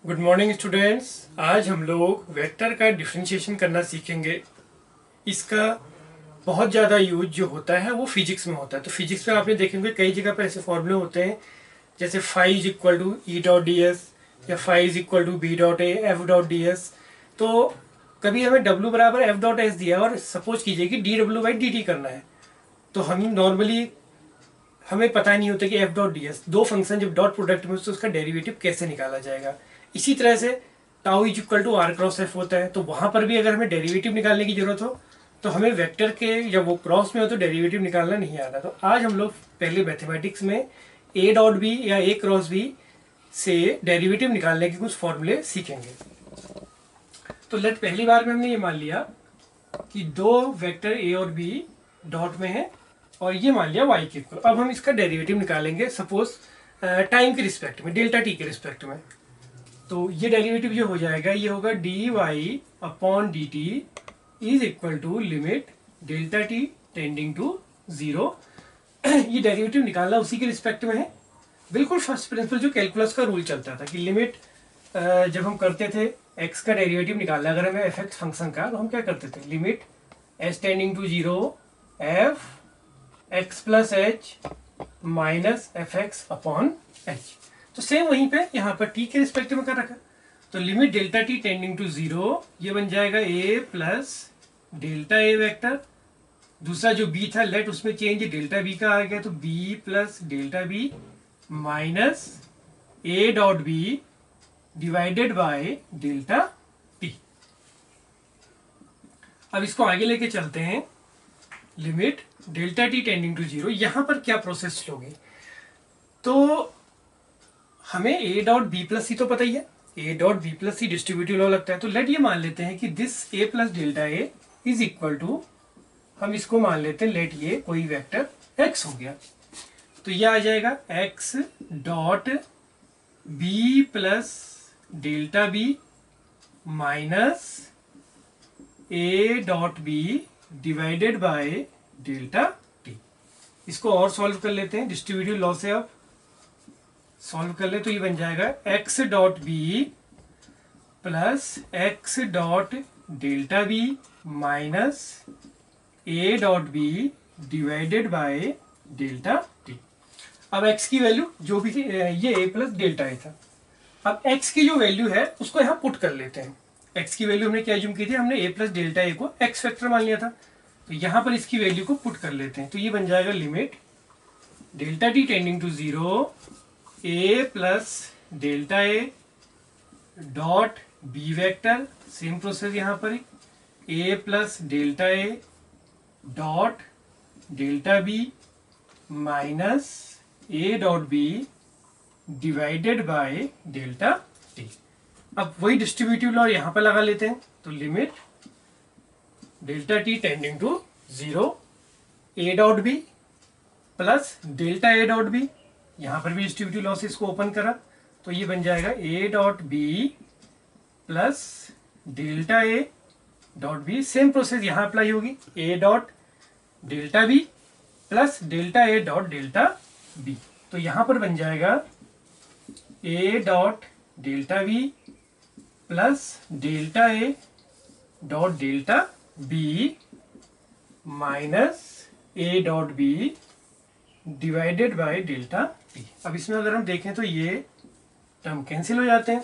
Good morning students. आज हम लोग वेक्टर का डिफरेंशिएशन करना सीखेंगे। इसका बहुत ज़्यादा यूज जो होता है वो फिजिक्स में होता है। तो फिजिक्स में आपने देखेंगे कई जगह पर ऐसे फॉर्मूले होते हैं, जैसे phi is equal to E dot D S या phi is equal to B dot A F dot D S. तो कभी हमें डब्ल्यू बराबर एफ डॉट एस दिया और सपोज कीजिए कि D W by D T करना है, तो हम नॉर्मली हमें पता नहीं होता कि एफ डॉट डी एस दो फंक्शन जब डॉट प्रोडक्ट में तो उसका डेरिवेटिव कैसे निकाला जाएगा। इसी तरह से tau is equal to R cross F होता है, तो वहां पर भी अगर हमें डेरिवेटिव निकालने की जरूरत हो तो हमें वेक्टर के जब वो क्रॉस में हो तो डेरिवेटिव निकालना नहीं आता। तो आज हम लोग पहले मैथमेटिक्स में ए डॉट बी या ए क्रॉस बी से डेरिवेटिव निकालने के कुछ फॉर्मूले सीखेंगे। तो लेट पहली बार में हमने ये मान लिया कि दो वेक्टर ए और बी डॉट में है और ये मान लिया y के इक्वल। अब हम इसका डेरिवेटिव निकालेंगे सपोज टाइम के रिस्पेक्ट में, डेल्टा टी के रिस्पेक्ट में। तो ये डेरिवेटिव जो हो जाएगा ये होगा D Y upon D T is equal to limit delta T tending to zero. ये डेरिवेटिव निकालना उसी के रिस्पेक्ट में है, बिल्कुल फर्स्ट प्रिंसिपल जो कैलकुलस का रूल चलता था कि लिमिट जब हम करते थे x का डेरिवेटिव निकालना अगर हमें एफ एक्स फंक्शन का, तो हम क्या करते थे limit S tending to zero F X plus H minus F X upon H. तो सेम वहीं पे यहाँ पर t के रिस्पेक्ट में कर रखा। तो limit delta T tending to zero ये बन जाएगा a plus delta A vector. दूसरा जो b था लेट उसमें चेंज डेल्टा b का आ गया, तो b plus delta b minus a dot b divided by delta t। अब इसको आगे लेके चलते हैं। Limit delta T tending to zero, यहां पर क्या प्रोसेस लोगे, तो हमें A dot B plus C तो पता ही है, A dot B plus C distributive law लगता है। तो लेट ये मान लेते हैं कि this A plus delta A is equal to, हम इसको मान लेते हैं लेट ये कोई वेक्टर एक्स हो गया। तो ये आ जाएगा X dot B plus delta B minus A dot B divided by delta T. इसको और सॉल्व कर लेते हैं डिस्ट्रीब्यूटिव लॉ से। अब सॉल्व कर ले तो ये बन जाएगा X dot B plus X dot delta B minus A dot B divided by delta T. अब x की वैल्यू जो भी थी ये a प्लस डेल्टा ए था। अब x की जो वैल्यू है उसको यहाँ पुट कर लेते हैं। x की वैल्यू हमने क्या एज्यूम की थी, हमने a प्लस डेल्टा ए को x फैक्टर मान लिया था, तो यहाँ पर इसकी वैल्यू को पुट कर लेते हैं। तो ये बन जाएगा limit delta T tending to zero a plus delta A dot B vector, same process यहाँ पर a plus delta A dot delta B minus a dot B divided by delta T. अब वही डिस्ट्रीब्यूटिव लॉ यहाँ पर लगा लेते हैं। तो limit delta T tending to zero a dot B plus delta A dot B, यहाँ पर भी डिस्ट्रीब्यूटिव लॉ से इसको ओपन करा तो ये बन जाएगा a dot B plus delta A dot B. Same process यहाँ अप्लाई होगी, a dot delta B plus delta A dot delta B. तो यहाँ पर बन जाएगा a dot delta B plus delta A dot delta B minus A dot B divided by delta T. अब इसमें अगर हम देखें तो ये टर्म कैंसिल हो जाते हैं।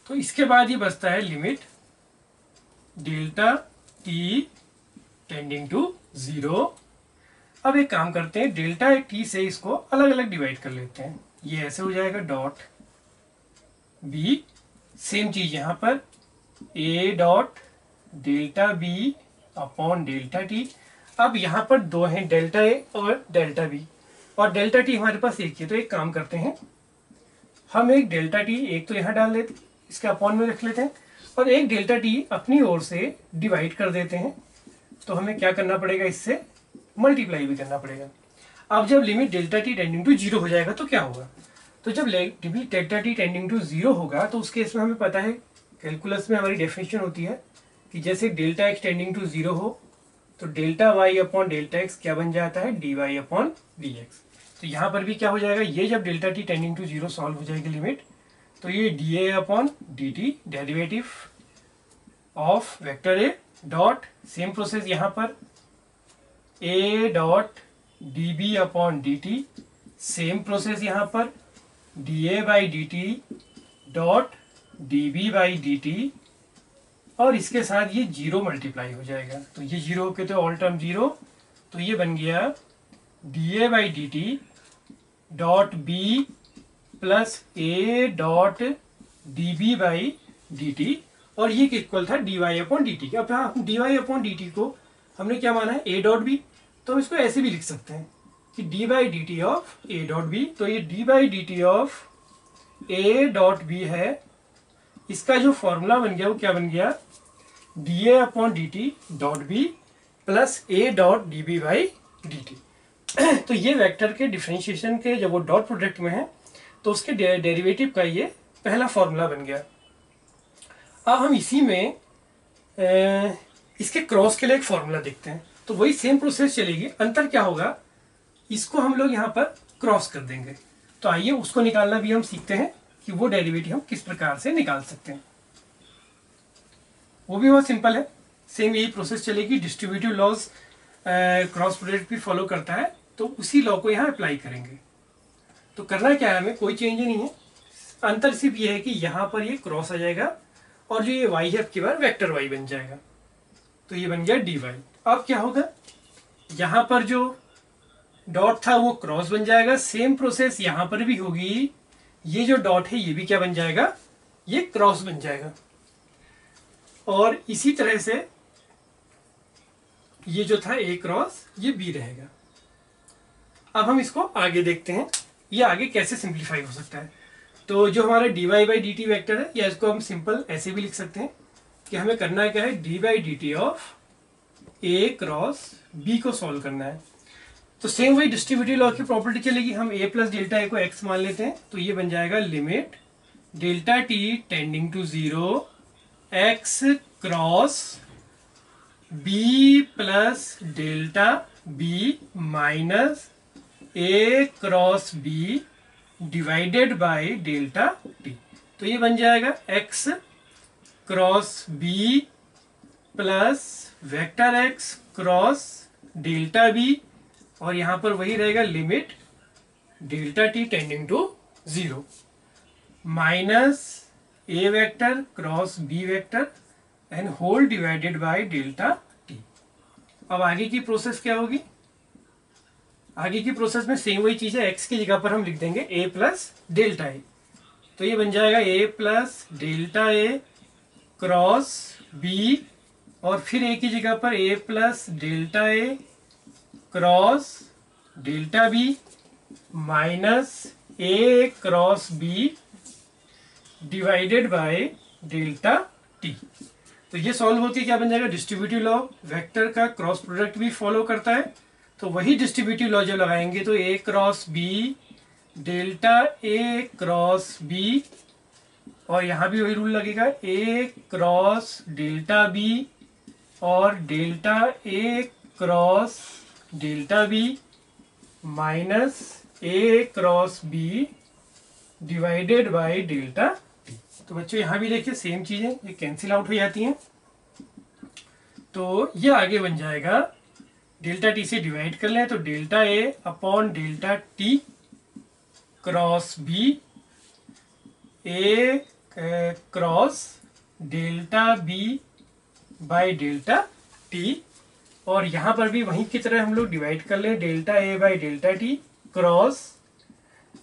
तो इसके बाद ये बचता है limit delta T tending to zero. अब एक काम करते हैं, डेल्टा टी से इसको अलग अलग डिवाइड कर लेते हैं। ये ऐसे हो जाएगा डॉट बी, सेम चीज यहाँ पर A dot delta B upon delta T. अब यहाँ पर दो हैं डेल्टा ए और डेल्टा बी, और डेल्टा टी हमारे पास एक है। तो एक काम करते हैं, हम एक डेल्टा टी एक तो यहाँ डाल लेते, इसके अपॉन में रख लेते हैं, और एक डेल्टा टी अपनी ओर से डिवाइड कर देते हैं। तो हमें क्या करना पड़ेगा, इससे मल्टीप्लाई भी करना पड़ेगा। अब जब limit delta T tending to zero हो जाएगा तो क्या होगा, तो जब limit delta T tending to zero होगा तो उस केस में हमें पता है कैलकुलस में हमारी डेफिनेशन होती है कि जैसे delta X tending to zero हो तो delta Y upon delta X क्या बन जाता है, D Y upon D X. तो यहाँ पर भी क्या हो जाएगा, ये जब delta T tending to zero solve हो जाएगी लिमिट, तो ये dA upon dt derivative of vector A dot same process यहाँ पर a dot dB upon dt, same process यहाँ पर dA by dt dot dB by dt, और इसके साथ ये जीरो मल्टीप्लाई हो जाएगा, तो ये जीरो होके तो ऑल टर्म जीरो, तो ये बन गया dA by dt dot b plus a dot dB by dt, और ये इक्वल था dy अपॉन dt। अब हम dy अपॉन dt को हमने क्या माना है a डॉट b, तो हम इसको ऐसे भी लिख सकते हैं कि d by D T of a dot b, तो ये d by D T of a dot b है। इसका जो फॉर्मूला बन गया वो क्या बन गया, dA upon dt dot b plus a dot dB by dt। तो ये वेक्टर के डिफरेंशिएशन के जब वो डॉट प्रोडक्ट में है तो उसके डेरिवेटिव का ये पहला फॉर्मूला बन गया। अब हम इसी में इसके क्रॉस के लिए एक फॉर्मूला देखते हैं, तो वही सेम प्रोसेस चलेगी, अंतर क्या होगा, इसको हम लोग यहाँ पर क्रॉस कर देंगे। तो आइए उसको निकालना भी हम सीखते हैं कि वो डेरिवेटिव हम किस प्रकार से निकाल सकते हैं। वो भी बहुत सिंपल है, सेम यही प्रोसेस चलेगी, डिस्ट्रीब्यूटिव लॉज क्रॉस प्रोडक्ट भी फॉलो करता है, तो उसी लॉ को यहाँ अप्लाई करेंगे। तो करना क्या है, हमें कोई चेंज नहीं है, अंतर सिर्फ ये है कि यहाँ पर ये क्रॉस आ जाएगा और जो ये y है अब की बार वेक्टर y बन जाएगा, तो ये बन गया dy। अब क्या होगा, यहाँ पर जो डॉट था वो क्रॉस बन जाएगा, सेम प्रोसेस यहाँ पर भी होगी, ये जो डॉट है ये भी क्या बन जाएगा, ये क्रॉस बन जाएगा, और इसी तरह से ये जो था a क्रॉस ये b रहेगा। अब हम इसको आगे देखते हैं, ये आगे कैसे सिंप्लीफाई हो सकता है। तो जो हमारा dy by D T vector है, या इसको हम सिंपल ऐसे भी लिख सकते हैं कि हमें करना क्या है, d by D T of a cross b को सॉल्व करना है। तो सेम वही डिस्ट्रीब्यूटिव लॉ की प्रॉपर्टी चलेगी, हम a प्लस डेल्टा a को x मान लेते हैं, तो ये बन जाएगा limit delta t tending to 0 x cross b plus delta b minus a cross b divided by delta t। तो ये बन जाएगा x cross b plus vector x cross delta b, और यहां पर वही रहेगा limit delta t tending to 0 minus a vector cross b vector and whole divided by delta t। अब आगे की प्रोसेस क्या होगी, आगे की प्रोसेस में सेम वही चीज है, x की जगह पर हम लिख देंगे a प्लस डेल्टा a, तो ये बन जाएगा a plus delta a cross b, और फिर a की जगह पर a plus delta a cross delta b minus a cross b divided by delta t। तो ये सॉल्व होके क्या बन जाएगा, डिस्ट्रीब्यूटिव लॉ वेक्टर का क्रॉस प्रोडक्ट भी फॉलो करता है, तो वही डिस्ट्रीब्यूटिव लॉ जो लगाएंगे तो a cross b delta a cross b, और यहाँ भी वही रूल लगेगा a क्रॉस डेल्टा b और delta a cross delta b minus a cross b divided by delta t। तो बच्चों यहाँ भी देखिए सेम चीजें ये कैंसिल आउट हो जाती हैं, तो ये आगे बन जाएगा डेल्टा टी से डिवाइड कर लें तो delta a upon delta t cross b a cross delta b bye delta t, और यहाँ पर भी वहीं की तरह हम लोग डिवाइड कर लें delta a bye delta t cross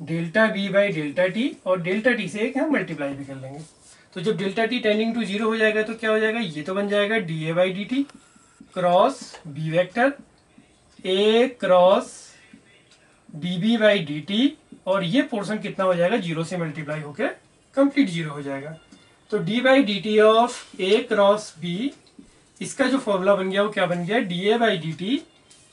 delta b bye delta t, और डेल्टा t से एक हम मल्टीप्लाई भी कर लेंगे। तो जब डेल्टा t टेंडिंग टू 0 हो जाएगा तो क्या हो जाएगा, ये तो बन जाएगा da by D T cross b vector a cross db by D T, और ये पोर्शन कितना हो जाएगा, 0 से मल्टीप्लाई होकर कंप्लीट 0 हो जाएगा। तो d by D T of a cross b, इसका जो फॉर्मूला बन गया वो क्या बन गया, da by D T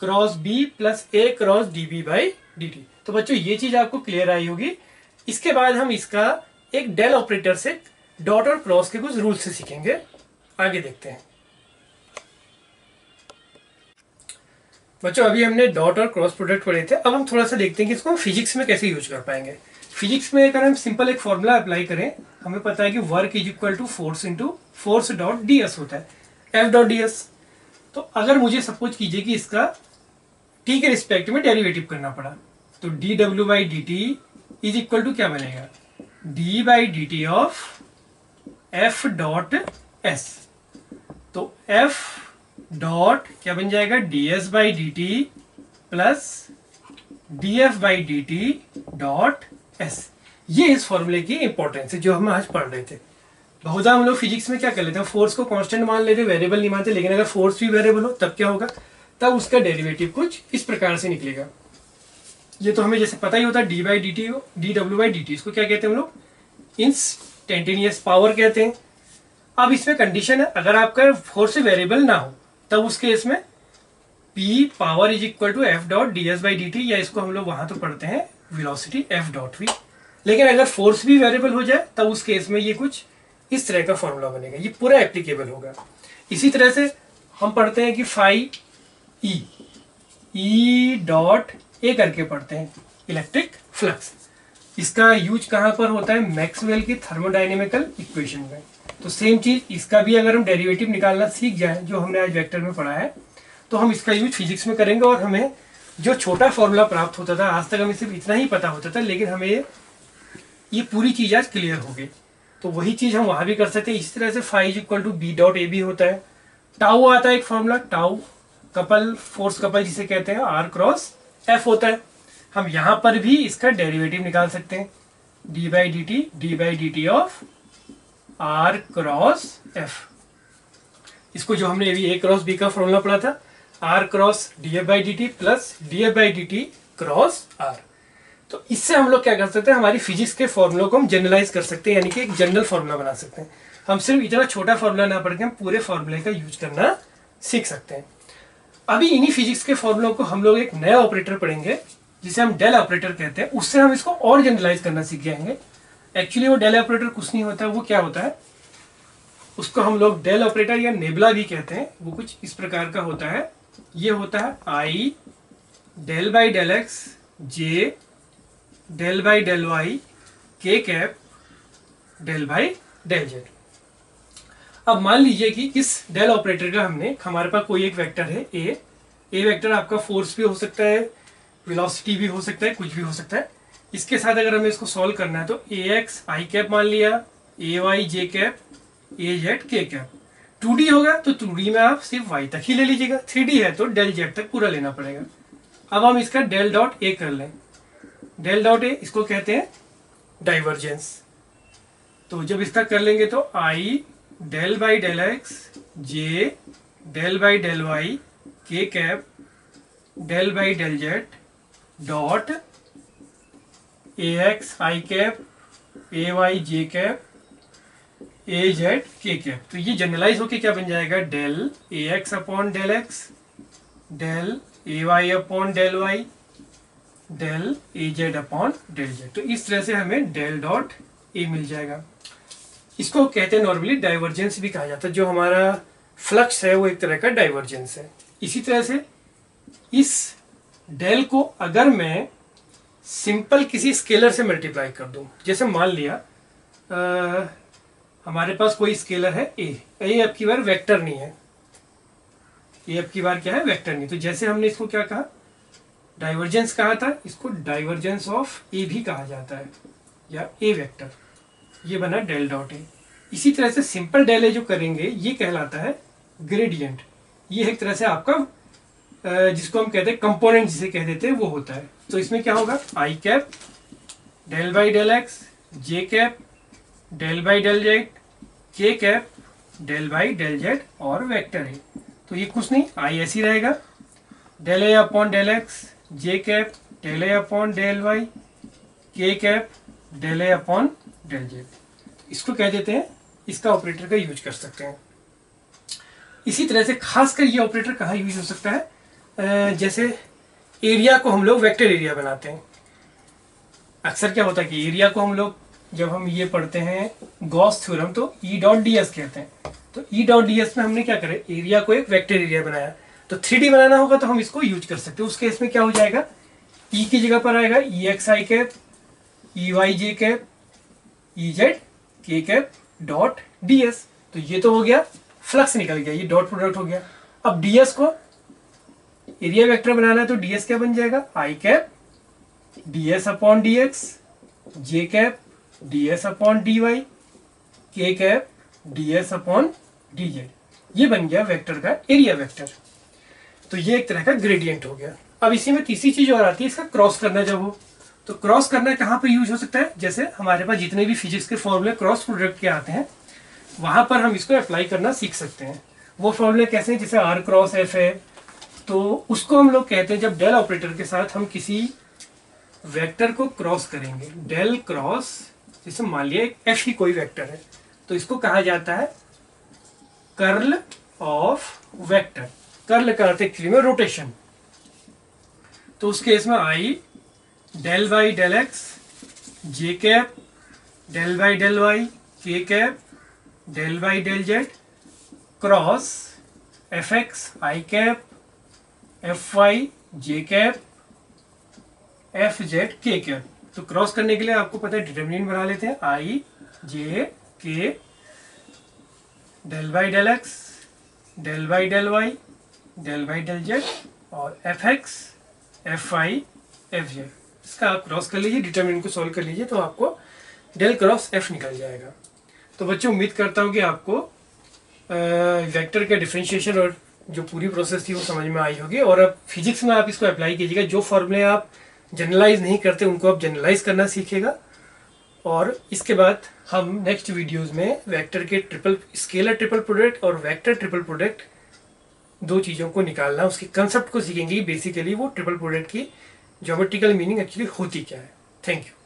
cross b plus a cross db by D T. तो बच्चों ये चीज आपको क्लियर आई होगी। इसके बाद हम इसका एक डेल ऑपरेटर से डॉट और क्रॉस के कुछ रूल से सीखेंगे, आगे देखते हैं। बच्चों अभी हमने डॉट और क्रॉस प्रोडक्ट पढ़े थे, अब हम थोड़ा सा देखते हैं कि इसको हम फिजिक्स में कैसे यूज कर पाएंगे। फिजिक्स में अगर हम सिंपल एक फॉर्मूला अप्लाई करें, हमें पता है कि work is equal to force into force dot D S होता है, एफ डॉट डी एस। तो अगर मुझे सपोज कीजिए कि इसका टी के रिस्पेक्ट में डेरिवेटिव करना पड़ा, तो D W by D T is equal to क्या बनेगा, D by D T of F dot S. तो एफ डॉट क्या बन जाएगा, D S by D T plus D F by D T dot S. ये इस फॉर्मूले की इंपॉर्टेंस है जो हम आज पढ़ रहे थे। बहुधा हम लोग फिजिक्स में क्या कर लेते हैं, फोर्स को कांस्टेंट मान लेते, वेरिएबल नहीं मानते। लेकिन अगर फोर्स भी वेरिएबल हो तब क्या होगा, तब उसका डेरिवेटिव कुछ इस प्रकार से निकलेगा। ये तो हमें जैसे पता ही होता है, डी बाई डी टी हो, D W by D T, इसको क्या कहते हैं हम लोग, इंस्टेंटेनियस पावर कहते हैं। अब इसमें कंडीशन है, अगर आपका फोर्स वेरिएबल ना हो तब उस केस में P power is equal to F dot D S by D T, या इसको हम लोग वहां तो पढ़ते हैं वेलोसिटी एफ डॉट वी। लेकिन अगर फोर्स भी वेरिएबल हो जाए तब उस केस में ये कुछ इस तरह का फॉर्मूला बनेगा, ये पूरा एप्लीकेबल होगा। इसी तरह से हम पढ़ते हैं कि फाई ई डॉट ए करके पढ़ते हैं, इलेक्ट्रिक फ्लक्स। इसका यूज कहां पर होता है, मैक्सवेल की थर्मोडायनेमिकल इक्वेशन में। तो सेम चीज इसका भी अगर हम डेरिवेटिव निकालना सीख जाए, जो हमने आज वेक्टर में पढ़ा है, तो हम इसका यूज फिजिक्स में करेंगे। और हमें जो छोटा फॉर्मूला प्राप्त होता था, आज तक हमें सिर्फ इतना ही पता होता था, लेकिन हमें ये पूरी चीज आज क्लियर हो गई। तो वही चीज हम वहां भी कर सकते हैं। इस तरह से phi is equal to B dot A भी होता है। टाउ आता है एक formula, tau couple, force couple जिसे कहते हैं, आर क्रॉस एफ होता है। हम यहां पर भी इसका डेरिवेटिव निकाल सकते हैं, D by D T of R cross F. इसको जो हमने अभी ए क्रॉस बी का फॉर्मूला पढ़ा था, R cross D F by D T plus D F by D T cross R. तो इससे हम लोग क्या कर सकते हैं, हमारी फिजिक्स के फॉर्मूलों को हम जनरलाइज कर सकते हैं, यानी कि एक जनरल फॉर्मूला बना सकते हैं। हम सिर्फ इतना छोटा फॉर्मूला ना पढ़ के हम पूरे फॉर्मूले का यूज करना सीख सकते हैं। अभी इन्हीं फिजिक्स के फॉर्मूलों को हम लोग एक नया ऑपरेटर पढ़ेंगे जिसे हम डेल ऑपरेटर कहते हैं। उससे हम इसको और जनरलाइज करना सीख जाएंगे। एक्चुअली वो डेल ऑपरेटर कुछ नहीं होता है, वो क्या होता है, उसको हम लोग डेल ऑपरेटर या नेबुला भी कहते हैं। वो कुछ इस प्रकार का होता है, ये होता है I del by del X J del by del Y K cap del by del Z. अब मान लीजिए कि इस डेल ऑपरेटर का हमने, हमारे पास कोई एक वेक्टर है ए वेक्टर आपका फोर्स भी हो सकता है, वेलोसिटी भी हो सकता है, कुछ भी हो सकता है। इसके साथ अगर हमें इसको सॉल्व करना है तो ए एक्स आई कैप मान लिया, ए Y J cap, A Z K cap. 2D होगा तो 2D में आप सिर्फ y तक ही ले लीजिएगा, 3D है तो डेल जेड तक पूरा लेना पड़ेगा। अब हम इसका डेल डॉट ए कर लें। डेल डॉट ए इसको कहते हैं डाइवर्जेंस। तो जब इसका कर लेंगे तो I del by del X J del by del Y K cap del by del Z dot A X I cap A Y J cap A Z K cap. तो ये जनरलाइज होके क्या बन जाएगा, del A X upon del X del A Y upon del Y del A Z upon del Z. तो इस तरह से हमें डेल डॉट ए मिल जाएगा। इसको कहते हैं नॉर्मली डाइवर्जेंस भी कहा जाता है। जो हमारा फ्लक्स है वो एक तरह का डाइवर्जेंस है। इसी तरह से इस डेल को अगर मैं सिंपल किसी स्केलर से मल्टीप्लाई कर दूं, जैसे मान लिया हमारे पास कोई स्केलर है ए अब की बार वेक्टर नहीं है, ए अब की बार क्या है, वेक्टर नहीं। तो जैसे हमने इसको क्या कहा, डाइवर्जेंस कहा था, इसको डाइवर्जेंस ऑफ ए भी कहा जाता है, या ए वेक्टर। ये बना डेल डॉट ए। इसी तरह से सिंपल डेल ए जो करेंगे ये कहलाता है ग्रेडियंट। ये एक तरह से आपका जिसको हम कहते हैं कंपोनेंट जिसे कह देते हैं वो होता है। तो इसमें क्या होगा, I cap del by del X J cap del by del Z K cap del by del Z और वेक्टर है। तो ये कुछ नहीं, आई ऐसी रहेगा, del A upon del X J cap del A upon del Y K cap del A upon del Z. इसको कह देते हैं, इसका ऑपरेटर का यूज कर सकते हैं। इसी तरह से खासकर ये ऑपरेटर कहाँ यूज हो सकता है, जैसे एरिया को हम लोग वेक्टर एरिया बनाते हैं। अक्सर क्या होता है कि एरिया को हम लोग जब हम ये पढ़ते हैं गॉस थ्योरम तो ई डॉट डी एस कहते हैं। तो ई डॉट डी एस में हमने क्या करें, एरिया को एक वेक्टर एरिया बनाया। तो 3D बनाना होगा तो हम इसको यूज कर सकते हैं। उस केस में क्या हो जाएगा, ई की जगह पर आएगा ई x I cap E Y J cap E Z K cap dot D S. तो ये तो हो गया, फ्लक्स निकल गया, ये डॉट प्रोडक्ट हो गया। अब डीएस को एरिया वेक्टर बनाना है तो डीएस क्या बन जाएगा, I cap DS upon D X, J cap DS upon D Y, K cap DS upon D Z. ये बन गया वेक्टर का एरिया वेक्टर। तो ये एक तरह का ग्रेडियंट हो गया। अब इसी में तीसरी चीज और आती है, इसका क्रॉस करना। जब हो तो क्रॉस करना कहाँ पर यूज हो सकता है, जैसे हमारे पास जितने भी फिजिक्स के फॉर्मूले क्रॉस प्रोडक्ट के आते हैं वहां पर हम इसको अप्लाई करना सीख सकते हैं। वो फॉर्मूले कैसे हैं, जैसे आर क्रॉस एफ है, तो उसको हम लोग कहते हैं जब डेल ऑपरेटर के साथ हम किसी वेक्टर को क्रॉस करेंगे, डेल क्रॉस, जैसे मान लिया एफ ही कोई वेक्टर है, तो इसको कहा जाता है कर्ल ऑफ वेक्टर। कर्ल का अर्थ एक्चुअली में रोटेशन। तो उस केस में I del by del X J cap del by del Y K cap del by del Z cross F X I cap F Y J cap F Z K cap. तो cross करने के लिए आपको पता है determinant बना लेते हैं, I J K del by del X del by del Y del by del Z और F X F Y F Z. इसका आप क्रॉस कर लीजिए, डिटरमिनेंट को सॉल्व कर लीजिए तो आपको डेल क्रॉस एफ निकल जाएगा। तो बच्चों उम्मीद करता हूँ कि आपको वेक्टर का डिफरेंशिएशन और जो पूरी प्रोसेस थी वो समझ में आई होगी। और अब फिजिक्स में आप इसको अप्लाई कीजिएगा। जो फॉर्मूले आप जनरलाइज नहीं करते उनको आप जनरलाइज करना सीखेगा। और इसके बाद हम नेक्स्ट वीडियोस में वेक्टर के स्केलर ट्रिपल प्रोडक्ट और वेक्टर ट्रिपल प्रोडक्ट, दो चीज़ों को निकालना, उसके कंसेप्ट को सीखेंगे। बेसिकली वो ट्रिपल प्रोडक्ट की ज्योमेट्रिकल मीनिंग एक्चुअली होती क्या है। Thank you.